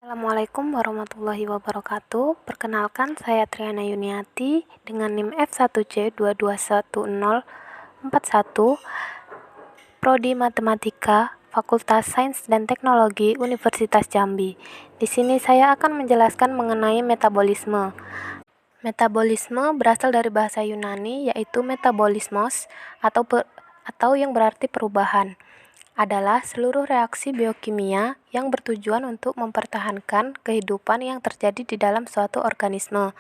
Assalamualaikum warahmatullahi wabarakatuh. Perkenalkan, saya Triana Yuniati dengan NIM F1C221041, Prodi Matematika, Fakultas Sains dan Teknologi Universitas Jambi. Di sini saya akan menjelaskan mengenai metabolisme. Metabolisme berasal dari bahasa Yunani yaitu metabolismos atau yang berarti perubahan. Adalah seluruh reaksi biokimia yang bertujuan untuk mempertahankan kehidupan yang terjadi di dalam suatu organisme.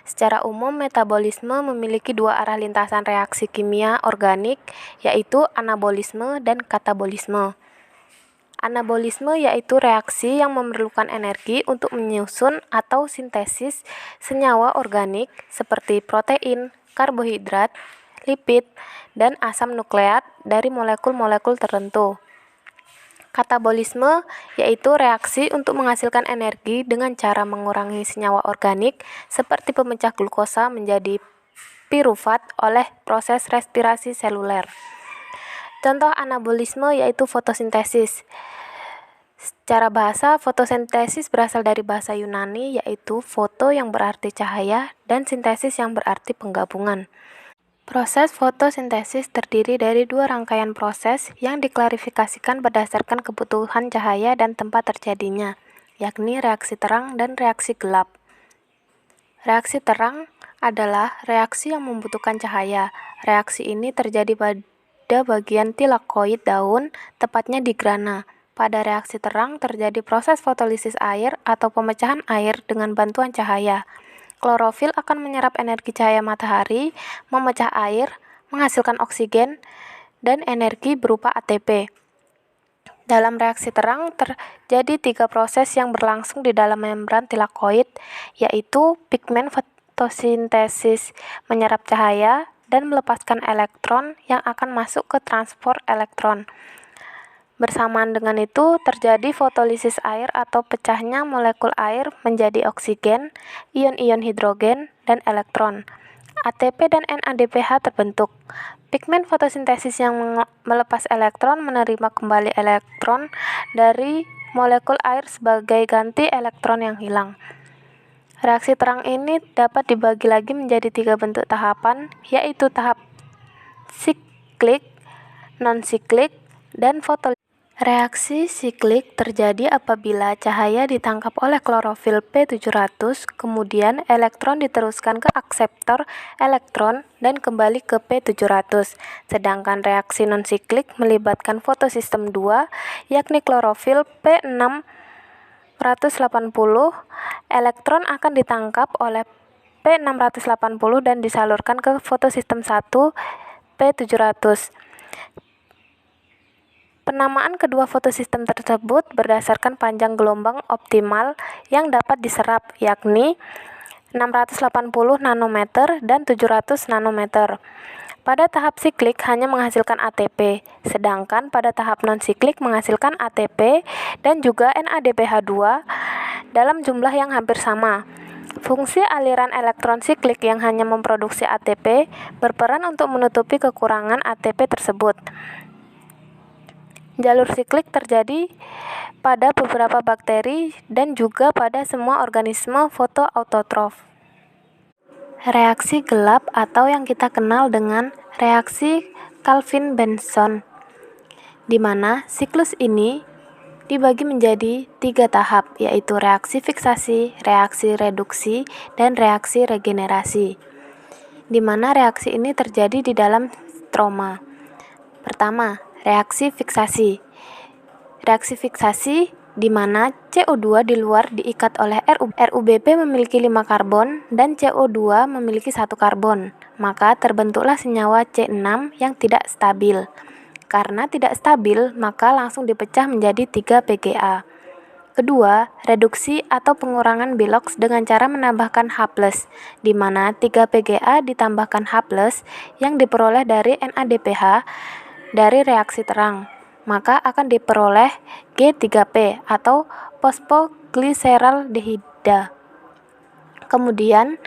Secara umum, metabolisme memiliki dua arah lintasan reaksi kimia organik, yaitu anabolisme dan katabolisme. Anabolisme yaitu reaksi yang memerlukan energi untuk menyusun atau sintesis senyawa organik seperti protein, karbohidrat, lipid, dan asam nukleat dari molekul-molekul tertentu. Katabolisme yaitu reaksi untuk menghasilkan energi dengan cara mengurangi senyawa organik seperti pemecah glukosa menjadi pirufat oleh proses respirasi seluler. Contoh anabolisme yaitu fotosintesis. Secara bahasa, fotosintesis berasal dari bahasa Yunani yaitu foto yang berarti cahaya dan sintesis yang berarti penggabungan. Proses fotosintesis terdiri dari dua rangkaian proses yang diklarifikasikan berdasarkan kebutuhan cahaya dan tempat terjadinya, yakni reaksi terang dan reaksi gelap. Reaksi terang adalah reaksi yang membutuhkan cahaya. Reaksi ini terjadi pada bagian tilakoid daun, tepatnya di grana. Pada reaksi terang terjadi proses fotolisis air atau pemecahan air dengan bantuan cahaya. Klorofil akan menyerap energi cahaya matahari, memecah air, menghasilkan oksigen, dan energi berupa ATP. Dalam reaksi terang terjadi tiga proses yang berlangsung di dalam membran tilakoid, yaitu pigmen fotosintesis menyerap cahaya dan melepaskan elektron yang akan masuk ke transport elektron. Bersamaan dengan itu, terjadi fotolisis air atau pecahnya molekul air menjadi oksigen, ion-ion hidrogen, dan elektron. ATP dan NADPH terbentuk. Pigmen fotosintesis yang melepas elektron menerima kembali elektron dari molekul air sebagai ganti elektron yang hilang. Reaksi terang ini dapat dibagi lagi menjadi tiga bentuk tahapan, yaitu tahap siklik, non-siklik, dan fotolisis. Reaksi siklik terjadi apabila cahaya ditangkap oleh klorofil P700, kemudian elektron diteruskan ke akseptor elektron dan kembali ke P700. Sedangkan reaksi non-siklik melibatkan fotosistem 2, yakni klorofil P680, elektron akan ditangkap oleh P680 dan disalurkan ke fotosistem 1, P700. Penamaan kedua fotosistem tersebut berdasarkan panjang gelombang optimal yang dapat diserap, yakni 680 nanometer dan 700 nanometer. Pada tahap siklik hanya menghasilkan ATP, sedangkan pada tahap non-siklik menghasilkan ATP dan juga NADPH2 dalam jumlah yang hampir sama. Fungsi aliran elektron siklik yang hanya memproduksi ATP berperan untuk menutupi kekurangan ATP tersebut. Jalur siklik terjadi pada beberapa bakteri dan juga pada semua organisme fotoautotrof. Reaksi gelap atau yang kita kenal dengan reaksi Calvin-Benson, di mana siklus ini dibagi menjadi tiga tahap, yaitu reaksi fiksasi, reaksi reduksi, dan reaksi regenerasi, di mana reaksi ini terjadi di dalam stroma. Pertama, reaksi fiksasi. Reaksi fiksasi di mana CO2 di luar diikat oleh RuBP memiliki 5 karbon dan CO2 memiliki 1 karbon. Maka terbentuklah senyawa C6 yang tidak stabil. Karena tidak stabil, maka langsung dipecah menjadi 3 PGA. Kedua, reduksi atau pengurangan biloks dengan cara menambahkan H+, di mana 3 PGA ditambahkan H+, yang diperoleh dari NADPH dari reaksi terang, maka akan diperoleh G3P atau fosfoglyceraldehida. Kemudian,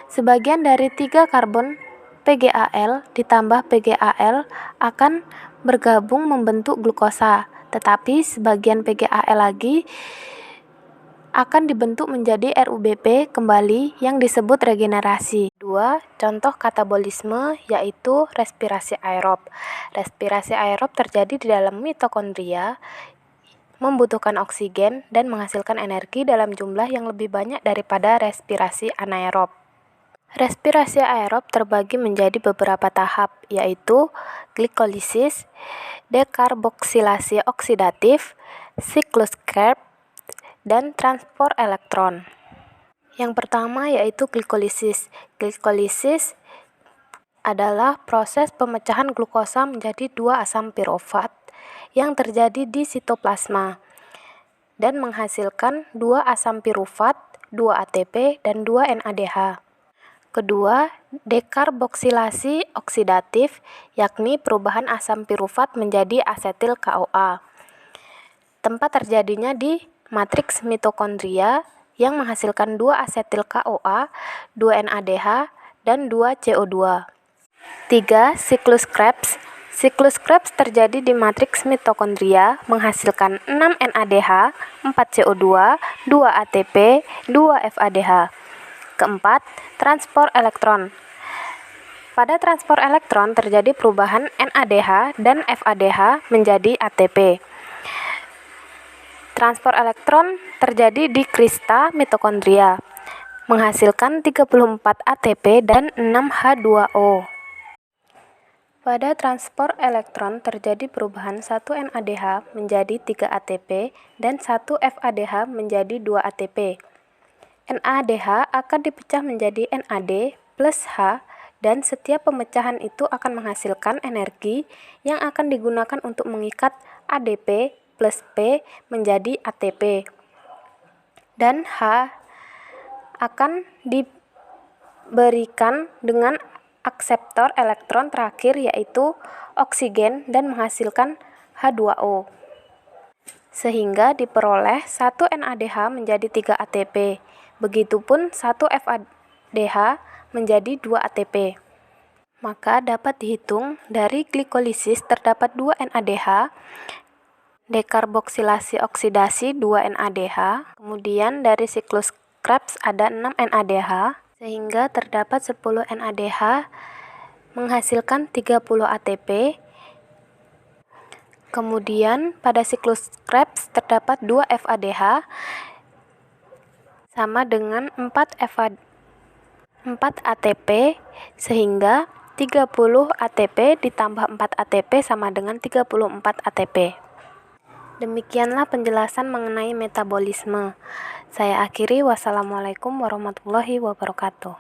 sebagian dari 3 karbon PgAl ditambah PgAl akan bergabung membentuk glukosa, tetapi sebagian PgAl lagi akan dibentuk menjadi RUBP kembali yang disebut regenerasi. 2. Contoh katabolisme yaitu respirasi aerob. Respirasi aerob terjadi di dalam mitokondria, membutuhkan oksigen dan menghasilkan energi dalam jumlah yang lebih banyak daripada respirasi anaerob. Respirasi aerob terbagi menjadi beberapa tahap, yaitu glikolisis, dekarboksilasi oksidatif, siklus Krebs, dan transport elektron. Yang pertama yaitu glikolisis. Glikolisis adalah proses pemecahan glukosa menjadi 2 asam pirofat yang terjadi di sitoplasma dan menghasilkan 2 asam pirufat, 2 ATP, dan 2 NADH. Kedua, dekarboksilasi oksidatif, yakni perubahan asam pirufat menjadi asetil CoA. Tempat terjadinya di matriks mitokondria yang menghasilkan 2 asetil CoA, 2 NADH, dan 2 CO2. 3. Siklus Krebs. Siklus Krebs terjadi di matriks mitokondria menghasilkan 6 NADH, 4 CO2, 2 ATP, 2 FADH. Keempat, transport elektron. Pada transport elektron terjadi perubahan NADH dan FADH menjadi ATP. Transport elektron terjadi di krista mitokondria, menghasilkan 34 ATP dan 6 H2O. Pada transport elektron terjadi perubahan 1 NADH menjadi 3 ATP dan 1 FADH menjadi 2 ATP. NADH akan dipecah menjadi NAD plus H dan setiap pemecahan itu akan menghasilkan energi yang akan digunakan untuk mengikat ADP plus P menjadi ATP. Dan H akan diberikan dengan akseptor elektron terakhir yaitu oksigen dan menghasilkan H2O. Sehingga diperoleh 1 NADH menjadi 3 ATP. Begitupun 1 FADH menjadi 2 ATP. Maka dapat dihitung dari glikolisis terdapat 2 NADH, dekarboksilasi oksidasi 2 NADH, kemudian dari siklus Krebs ada 6 NADH, sehingga terdapat 10 NADH menghasilkan 30 ATP. Kemudian pada siklus Krebs terdapat 2 FADH sama dengan 4 ATP, sehingga 30 ATP ditambah 4 ATP sama dengan 34 ATP. Demikianlah penjelasan mengenai metabolisme. Saya akhiri, wassalamualaikum warahmatullahi wabarakatuh.